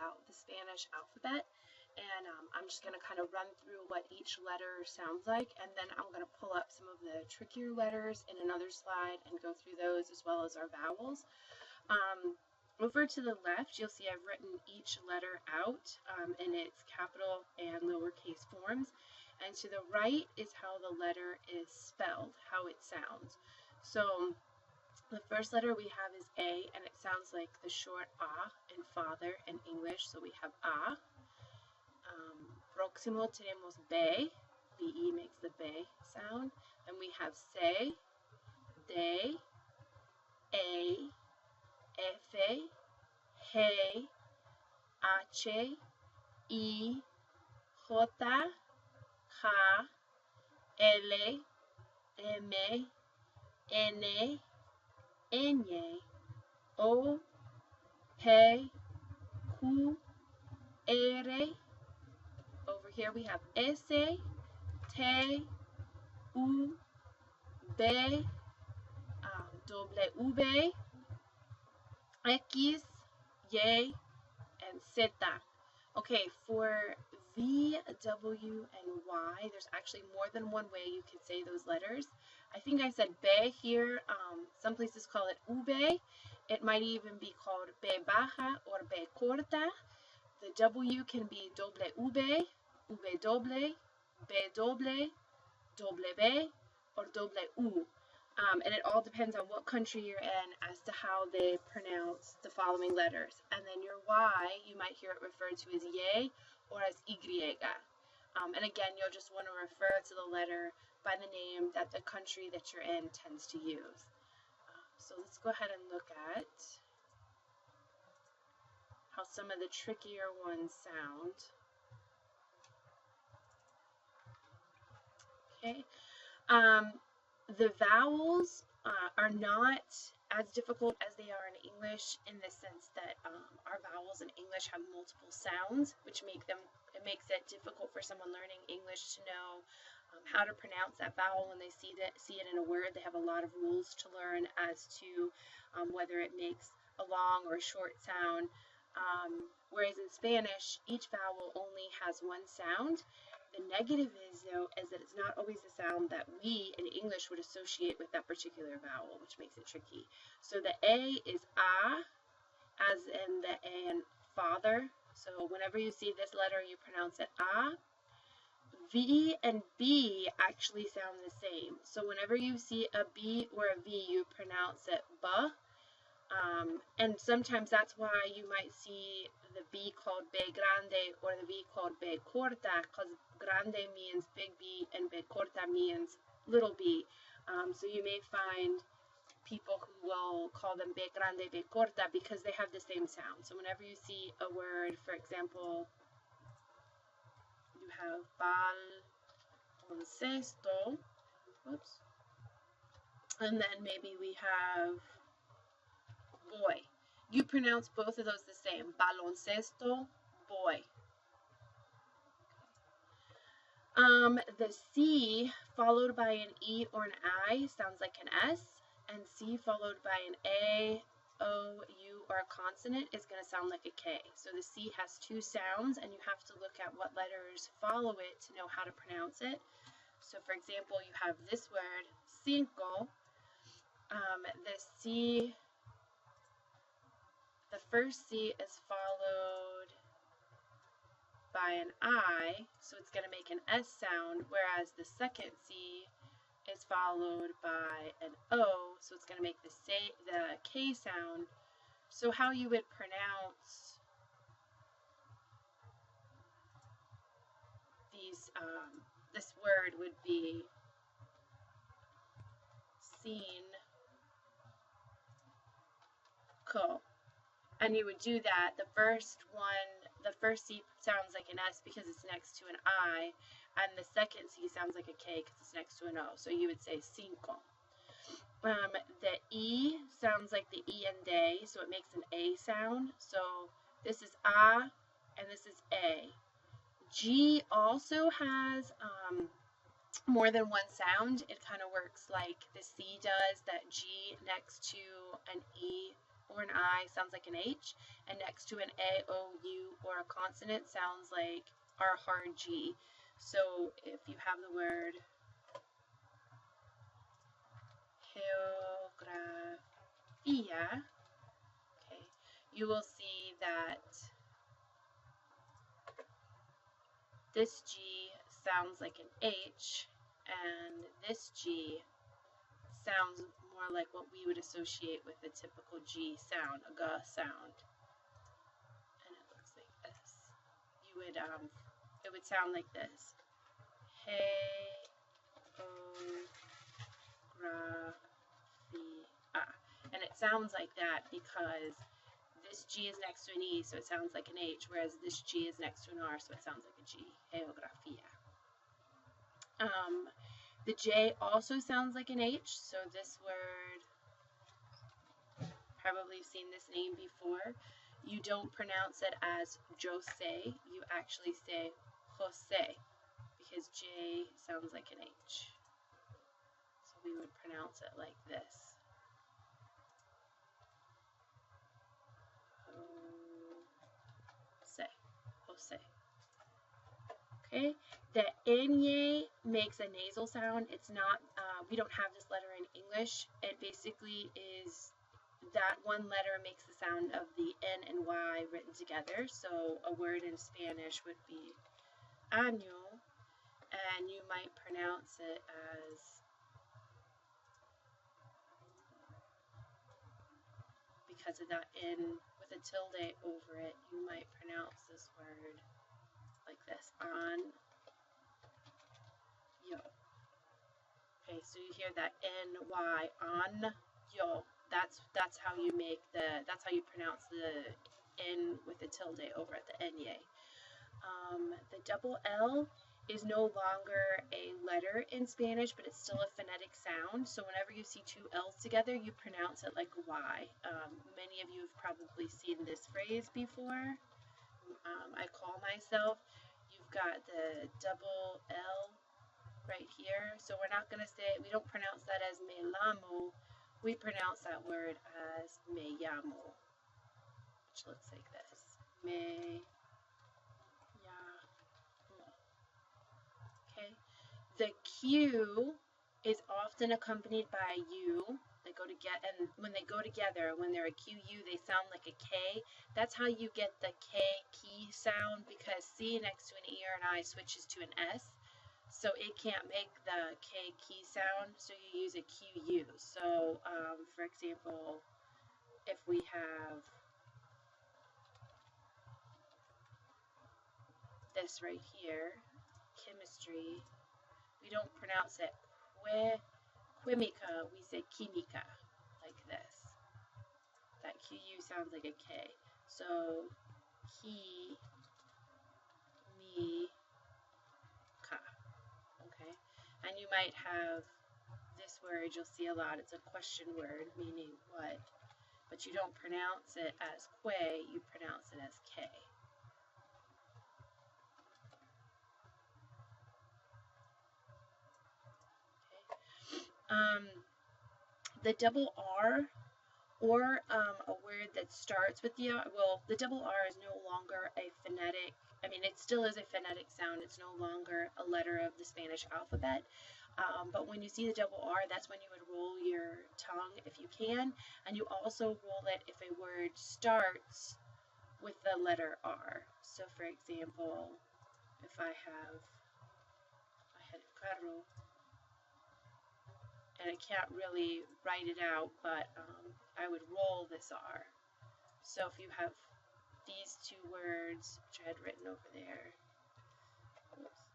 about the Spanish alphabet, and I'm just going to kind of run through what each letter sounds like, and then I'm going to pull up some of the trickier letters in another slide and go through those as well as our vowels. Over to the left, you'll see I've written each letter out in its capital and lowercase forms, and to the right is how the letter is spelled, how it sounds. So the first letter we have is A, and it sounds like the short A in father in English, so we have A. Próximo tenemos B, BE makes the B sound. Then we have C, D, A, F, G, H, I, J, K, L, M, N, Ñ, O, P, Q, R. Over here we have S, T, U, B, W, X, Y, and Z. Okay, for V, W, and Y, there's actually more than one way you could say those letters. I think I said B here. Some places call it UB. It might even be called B baja or B corta. The W can be doble V, V doble, B doble, W, or doble U. And it all depends on what country you're in as to how they pronounce the following letters. And then your Y, you might hear it referred to as Y or as Y. And again, you'll just want to refer to the letter by the name that the country that you're in tends to use. So let's go ahead and look at how some of the trickier ones sound. Okay. The vowels are not as difficult as they are in English, in the sense that our vowels in English have multiple sounds, which makes it difficult for someone learning English to know how to pronounce that vowel when they see it in a word. They have a lot of rules to learn as to whether it makes a long or a short sound. Whereas in Spanish, each vowel only has one sound. The negative is, though, is that it's not always the sound that we in English would associate with that particular vowel, which makes it tricky. So the A is A, as in the A in father. So whenever you see this letter, you pronounce it A. V and B actually sound the same. So whenever you see a B or a V, you pronounce it B. And sometimes that's why you might see the B called B grande or the V called B corta, because grande means big B and B corta means little b. So you may find people who will call them B grande, B corta because they have the same sound. So whenever you see a word, for example, you have baloncesto, oops, and then maybe we have boy. You pronounce both of those the same. Baloncesto, boy. The C followed by an E or an I sounds like an S, and C followed by an A, O, U, or a consonant is going to sound like a K. So the C has two sounds, and you have to look at what letters follow it to know how to pronounce it. So for example, you have this word, cinco. The C, the first C is followed by an I, so it's going to make an S sound, whereas the second C is followed by an O, so it's going to make the K sound. So how you would pronounce these, this word would be cinco. And you would do that. The first C sounds like an S because it's next to an I, and the second C sounds like a K because it's next to an O. So you would say cinco. The E sounds like the E and D, so it makes an A sound. So this is A, and this is A. G also has more than one sound. It kind of works like the C does, that G next to an E or an I sounds like an H, and next to an A, O, U, or a consonant sounds like our hard G. So if you have the word geografía, okay, you will see that this G sounds like an H, and this G sounds more like what we would associate with a typical G sound, a G sound. And it looks like this. You would, it would sound like this. Geografía. And it sounds like that because this G is next to an E, so it sounds like an H, whereas this G is next to an R, so it sounds like a G. Geografía. The J also sounds like an H, so this word, probably seen this name before. You don't pronounce it as Jose, you actually say Jose, because J sounds like an H. So we would pronounce it like this. Jose, Jose. Okay, the Nye makes a nasal sound. It's not, we don't have this letter in English. It basically is that one letter makes the sound of the N and Y written together. So a word in Spanish would be año, and you might pronounce it as because of that N with a tilde over it, you might pronounce this word like this, on yo. Okay, so you hear that N-Y, on yo. That's how you make that's how you pronounce the N with the tilde over at the Nye. The double L is no longer a letter in Spanish, but it's still a phonetic sound. So whenever you see two L's together, you pronounce it like a Y. Many of you have probably seen this phrase before. I call myself. You've got the double L right here. So we're not going to say, we don't pronounce that as me llamo. We pronounce that word as me llamo, which looks like this. Me llamo. Okay. The Q is often accompanied by a U. They go together, and when they go together, when they're a QU, they sound like a K. That's how you get the K key sound, because C next to an E or an I switches to an S. So it can't make the K key sound, so you use a QU. So, for example, if we have this right here, chemistry, we don't pronounce it química, we say química, like this. That QU sounds like a K. So, ki, mi, ka. Okay? And you might have this word, you'll see a lot, it's a question word, meaning what? But you don't pronounce it as que, you pronounce it as K. The double R, or a word that starts with the R, well, the double R is no longer a phonetic, I mean, it still is a phonetic sound, it's no longer a letter of the Spanish alphabet, but when you see the double R, that's when you would roll your tongue if you can, and you also roll it if a word starts with the letter R. So for example, if I had carro, and I can't really write it out, but I would roll this R. So if you have these two words, which I had written over there, oops.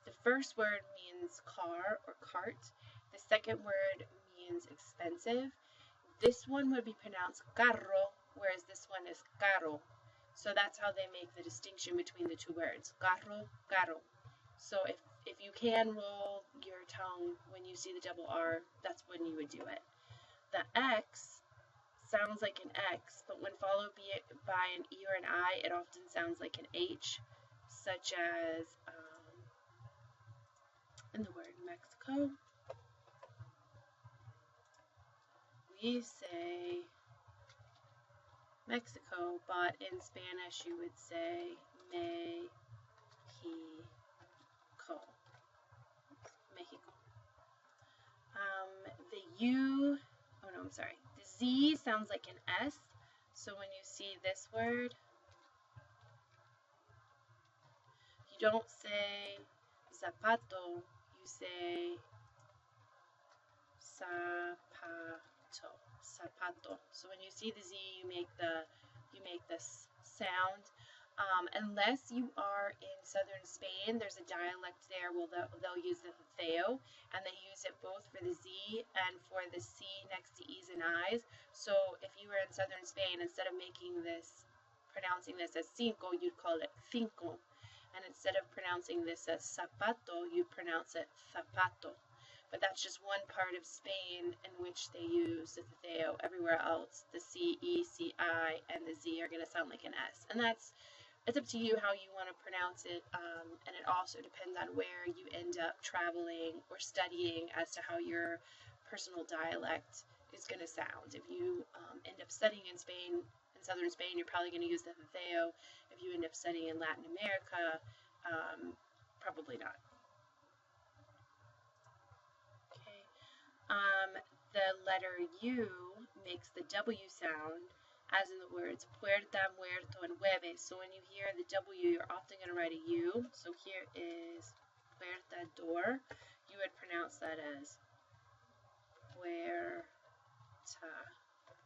The first word means car or cart. The second word means expensive. This one would be pronounced carro, whereas this one is caro. So that's how they make the distinction between the two words, carro, caro. So if you can roll your tongue when you see the double R, that's when you would do it. The X sounds like an X, but when followed by an E or an I, it often sounds like an H. such as in the word Mexico, we say Mexico, but in Spanish you would say Mexico. Mexico. The U, oh no, I'm sorry. The Z sounds like an S. So when you see this word, you don't say zapato, you say zapato. Zapato. So when you see the Z, you make this sound. Unless you are in southern Spain, there's a dialect there where they'll use the theo, and they use it both for the Z and for the C next to E's and I's. So if you were in southern Spain, instead of pronouncing this as cinco, you'd call it cinco. And instead of pronouncing this as zapato, you'd pronounce it zapato. But that's just one part of Spain in which they use the theo. Everywhere else, the C, E, C, I, and the Z are going to sound like an S. And it's up to you how you want to pronounce it, and it also depends on where you end up traveling or studying as to how your personal dialect is going to sound. If you end up studying in Spain, in southern Spain, you're probably going to use the theo. If you end up studying in Latin America, probably not. Okay. The letter U makes the W sound, as in the words puerta, muerto, and hueve. So when you hear the W, you're often going to write a U. So here is puerta, door. You would pronounce that as puerta,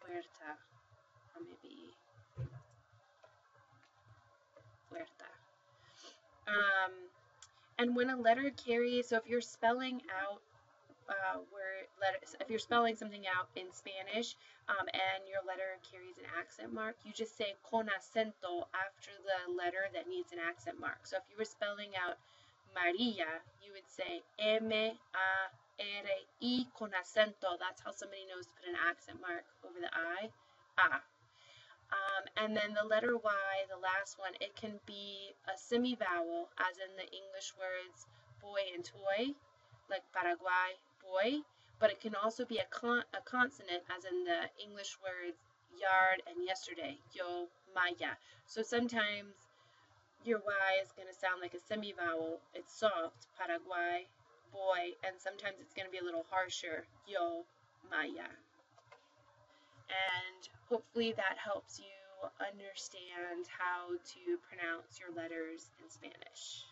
puerta, or maybe puerta. And when a letter carries, so if you're spelling out if you're spelling something out in Spanish and your letter carries an accent mark, you just say con acento after the letter that needs an accent mark. So if you were spelling out Maria, you would say M-A-R-I con acento. That's how somebody knows to put an accent mark over the I. And then the letter Y, the last one, it can be a semivowel, as in the English words boy and toy, like Paraguay, boy, but it can also be a consonant, as in the English words yard and yesterday, yo, maya. So sometimes your Y is going to sound like a semivowel. It's soft, Paraguay, boy, and sometimes it's going to be a little harsher, yo, maya. And hopefully that helps you understand how to pronounce your letters in Spanish.